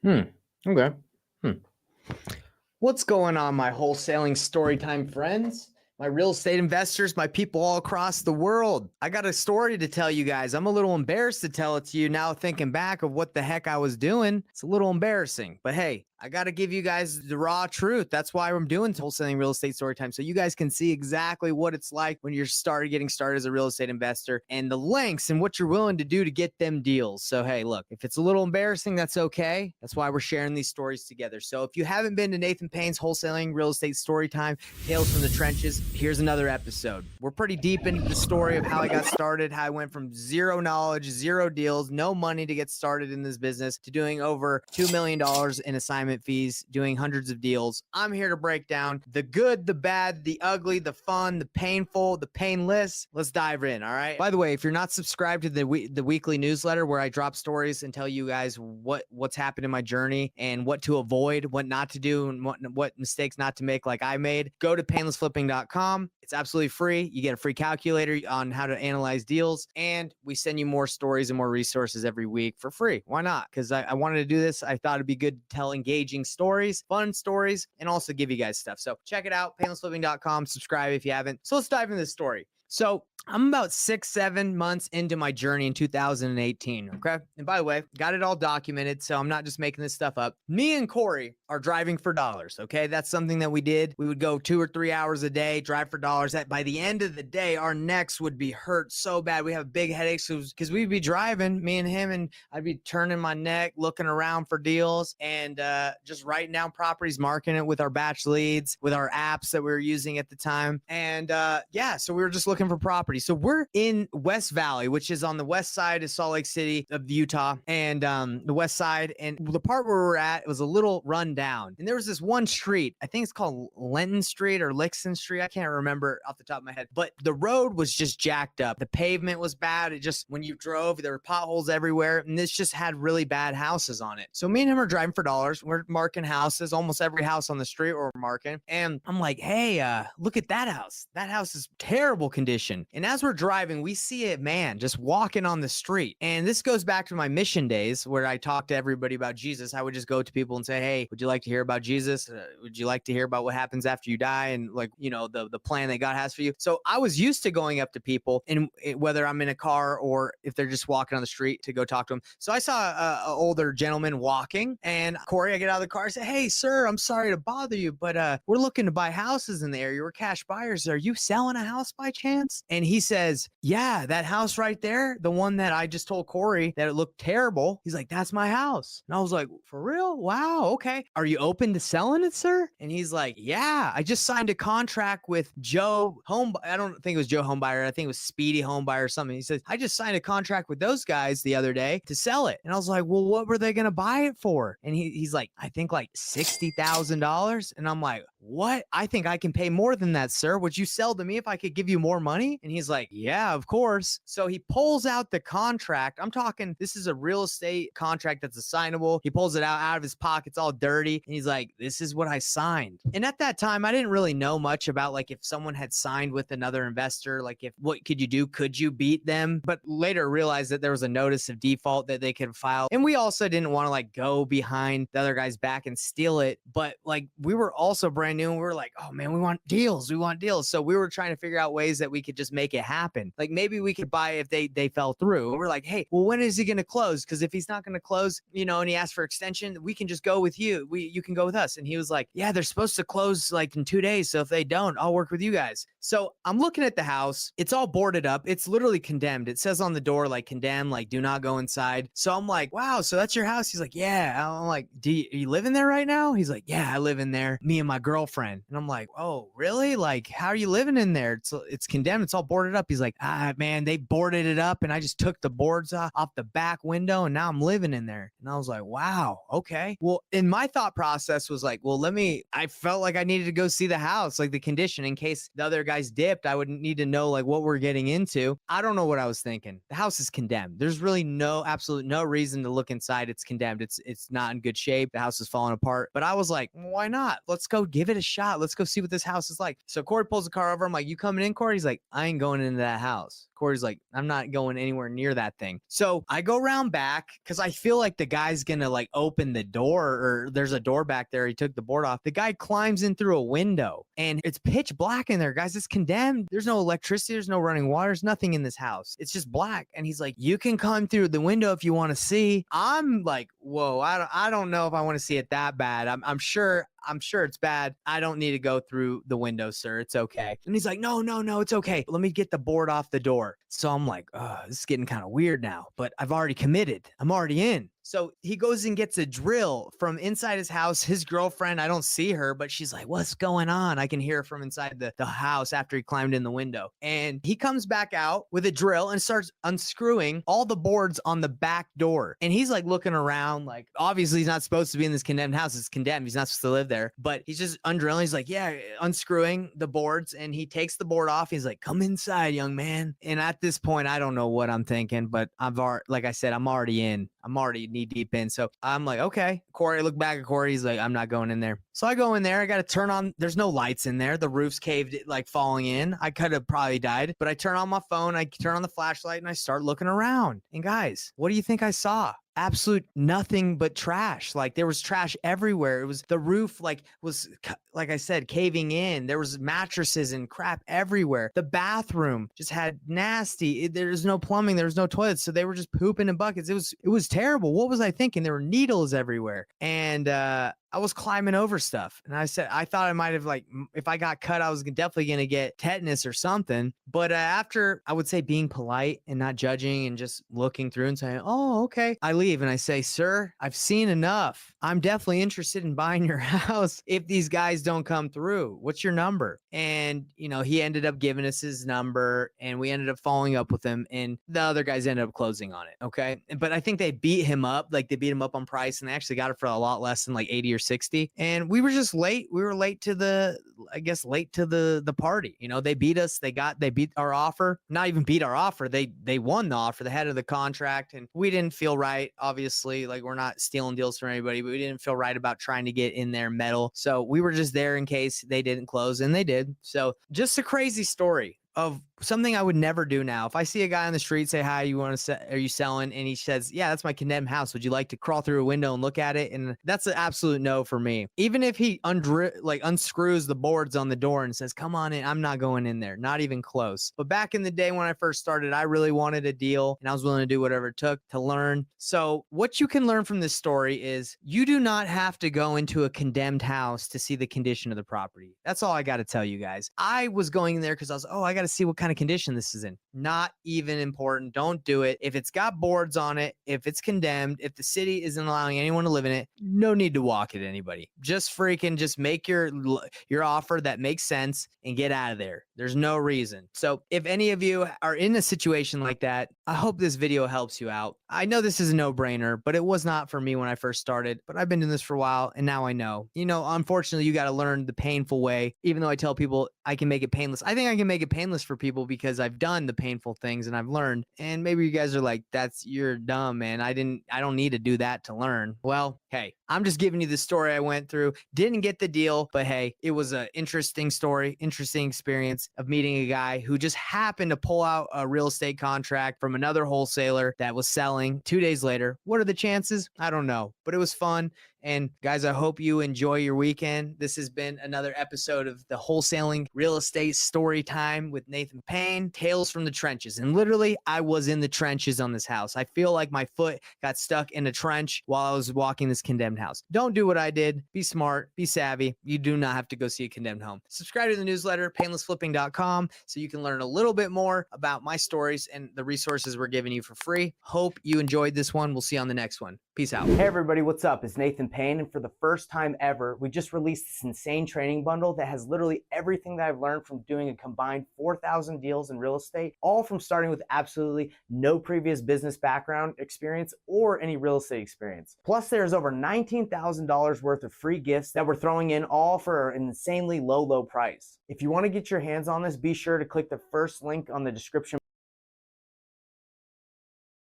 Hmm. Okay. Hmm. What's going on, my wholesaling storytime friends? My real estate investors, my people all across the world. I got a story to tell you guys. I'm a little embarrassed to tell it to you now, thinking back of what the heck I was doing. It's a little embarrassing, but hey, I got to give you guys the raw truth. That's why I'm doing wholesaling real estate story time. So you guys can see exactly what it's like when you're getting started as a real estate investor and the lengths and what you're willing to do to get them deals. So, hey, look, if it's a little embarrassing, that's okay. That's why we're sharing these stories together. So if you haven't been to Nathan Payne's wholesaling real estate story time, Tales from the Trenches, here's another episode. We're pretty deep into the story of how I got started, how I went from zero knowledge, zero deals, no money to get started in this business to doing over $2 million in assignment fees, doing hundreds of deals. I'm here to break down the good, the bad, the ugly, the fun, the painful, the painless. Let's dive in, all right? By the way, if you're not subscribed to the weekly newsletter where I drop stories and tell you guys what's happened in my journey and what to avoid, what not to do, and what mistakes not to make like I made, go to painlessflipping.com. It's absolutely free. You get a free calculator on how to analyze deals, and we send you more stories and more resources every week for free. Why not? Because I wanted to do this. I thought it'd be good to tell engaging stories, fun stories, and also give you guys stuff. So check it out, painlessflipping.com. Subscribe if you haven't. So let's dive into this story. So I'm about 6-7 months into my journey in 2018. Okay. And by the way, got it all documented. So I'm not just making this stuff up. Me and Kory are driving for dollars. Okay. That's something that we did. We would go 2 or 3 hours a day, drive for dollars. That by the end of the day, our necks would be hurt so bad. We have big headaches because we'd be driving, me and him, and I'd be turning my neck, looking around for deals and just writing down properties, marking it with our batch leads, with our apps that we were using at the time. And yeah, so we were just looking for property. So we're in West Valley, which is on the west side of Salt Lake City of Utah, and the west side. And the part where we're at was a little run down. And there was this one street, I think it's called Lenton Street or Lixon Street. I can't remember off the top of my head, but the road was just jacked up. The pavement was bad. It just, when you drove, there were potholes everywhere. And this just had really bad houses on it. So me and him are driving for dollars. We're marking houses, almost every house on the street we're marking. And I'm like, hey, look at that house. That house is terrible condition. And as we're driving, we see a man just walking on the street. And this goes back to my mission days where I talked to everybody about Jesus. I would just go to people and say, hey, would you like to hear about Jesus? Would you like to hear about what happens after you die? And like, you know, the plan that God has for you. So I was used to going up to people, and whether I'm in a car or if they're just walking on the street, to go talk to them. So I saw an older gentleman walking, and Kory, I get out of the car, I say, hey, sir, I'm sorry to bother you, but we're looking to buy houses in the area. We're cash buyers. Are you selling a house by chance? And he says, yeah, that house right there, the one that I just told Kory that it looked terrible. He's like, that's my house. And I was like, for real? Wow. Okay. Are you open to selling it, sir? And he's like, yeah, I just signed a contract with Joe Home. I don't think it was Joe Homebuyer. I think it was Speedy Homebuyer or something. He says, I just signed a contract with those guys the other day to sell it. And I was like, well, what were they going to buy it for? And he's like, I think like $60,000. And I'm like, what? I think I can pay more than that, sir. Would you sell to me if I could give you more money? And he's like, yeah, of course. So he pulls out the contract. I'm talking, this is a real estate contract that's assignable. He pulls it out of his pocket. It's all dirty. And he's like, this is what I signed. And at that time, I didn't really know much about like if someone had signed with another investor, like if what could you do? Could you beat them? But later realized that there was a notice of default that they could file. And we also didn't want to like go behind the other guy's back and steal it. But like we were also brand new and we were like, oh man, we want deals. We want deals. So we were trying to figure out ways that we could just make it happen. Like maybe we could buy if they fell through. And we're like, hey, well, when is he going to close? Because if he's not going to close, you know, and he asked for extension, we can just go with you. You can go with us. And he was like, yeah, they're supposed to close like in 2 days. So if they don't, I'll work with you guys. So I'm looking at the house. It's all boarded up. It's literally condemned. It says on the door, like condemned, like do not go inside. So I'm like, wow, so that's your house? He's like, yeah. I'm like, are you live in there right now? He's like, yeah, I live in there. Me and my girlfriend. And I'm like, oh, really? Like, how are you living in there? It's condemned. It's all boarded up. He's like, man, they boarded it up and I just took the boards off the back window and now I'm living in there. And I was like, wow, okay. Well, in my thought process was like, well, I felt like I needed to go see the house, like the condition, in case the other guys dipped. I would need to know like what we're getting into. I don't know what I was thinking. The house is condemned. There's really absolute no reason to look inside. It's condemned. It's not in good shape. The house is falling apart. But I was like, why not? Let's go give it a shot. Let's go see what this house is like. So Kory pulls the car over. I'm like, you coming in, Kory? He's like, I ain't going into that house. Kory's like, I'm not going anywhere near that thing. So I go around back because I feel like the guy's gonna like open the door, or there's a door back there. He took the board off. The guy climbs in through a window and it's pitch black in there, guys. It's condemned. There's no electricity. There's no running water. There's nothing in this house. It's just black. And he's like, you can come through the window if you want to see. I'm like, whoa, I don't know if I want to see it that bad. I'm sure it's bad. I don't need to go through the window, sir. It's okay. And he's like, no, it's okay. Let me get the board off the door. So I'm like, this is getting kind of weird now, but I've already committed. I'm already in. So he goes and gets a drill from inside his house. His girlfriend, I don't see her, but she's like, what's going on? I can hear her from inside the house after he climbed in the window. And he comes back out with a drill and starts unscrewing all the boards on the back door. And he's like looking around, like, obviously he's not supposed to be in this condemned house. It's condemned. He's not supposed to live there, but he's just undrilling. He's like, yeah, unscrewing the boards. And he takes the board off. He's like, come inside, young man. And at this point, I don't know what I'm thinking, but like I said, I'm already in. I'm already knee deep in. So I'm like, okay. Kory, I look back at Kory. He's like, I'm not going in there. So I go in there. I got to turn on. There's no lights in there. The roof's caved, like falling in. I could have probably died, but I turn on my phone. I turn on the flashlight and I start looking around. And guys, what do you think I saw? Absolute nothing but trash. Like there was trash everywhere. It was the roof, like I said, caving in. There was mattresses and crap everywhere. The bathroom just had nasty. There's no plumbing. There was no toilets. So they were just pooping in buckets. It was terrible. What was I thinking? There were needles everywhere. And, I was climbing over stuff. And I thought I might have, like, if I got cut, I was definitely going to get tetanus or something. But after, I would say, being polite and not judging and just looking through and saying, oh, okay, I leave and I say, sir, I've seen enough. I'm definitely interested in buying your house if these guys don't come through. What's your number? And, he ended up giving us his number and we ended up following up with him and the other guys ended up closing on it. Okay. But I think they beat him up. Like they beat him up on price and they actually got it for a lot less than like 80 or 60. And we were just late. We were late to the party. They beat us. They beat our offer. Not even beat our offer. They won the offer, the head of the contract. And we didn't feel right. Obviously, like we're not stealing deals from anybody, but we didn't feel right about trying to get in there metal. So we were just there in case they didn't close, and they did. So just a crazy story of something I would never do now. If I see a guy on the street, say, hi, are you selling? And he says, yeah, that's my condemned house. Would you like to crawl through a window and look at it? And that's an absolute no for me. Even if he unscrews the boards on the door and says, come on in, I'm not going in there. Not even close. But back in the day when I first started, I really wanted a deal and I was willing to do whatever it took to learn. So what you can learn from this story is you do not have to go into a condemned house to see the condition of the property. That's all I got to tell you guys. I was going in there because I got to see what kind of condition this is in. Not even important. Don't do it. If it's got boards on it, if it's condemned, if the city isn't allowing anyone to live in it, no need to walk at anybody. Just make your offer that makes sense and get out of there. There's no reason. So if any of you are in a situation like that, I hope this video helps you out. I know this is a no-brainer, but it was not for me when I first started, but I've been doing this for a while and now I know. Unfortunately, you got to learn the painful way. Even though I tell people I can make it painless, I think I can make it painless for people because I've done the painful things and I've learned. And maybe you guys are like, you're dumb, man. I don't need to do that to learn. Well, hey, I'm just giving you the story I went through. Didn't get the deal, but hey, it was an interesting story, interesting experience of meeting a guy who just happened to pull out a real estate contract from another wholesaler that was selling 2 days later. What are the chances? I don't know, but it was fun. And guys, I hope you enjoy your weekend. This has been another episode of the Wholesaling Real Estate Story Time with Nathan Payne, Tales from the Trenches. And literally, I was in the trenches on this house. I feel like my foot got stuck in a trench while I was walking this condemned house. Don't do what I did. Be smart, be savvy. You do not have to go see a condemned home. Subscribe to the newsletter, painlessflipping.com, so you can learn a little bit more about my stories and the resources we're giving you for free. Hope you enjoyed this one. We'll see you on the next one. Peace out. Hey everybody, what's up? It's Nathan Payne, and for the first time ever, we just released this insane training bundle that has literally everything that I've learned from doing a combined 4,000 deals in real estate, all from starting with absolutely no previous business background experience or any real estate experience. Plus, there's over $19,000 worth of free gifts that we're throwing in, all for an insanely low price. If you want to get your hands on this, be sure to click the first link on the description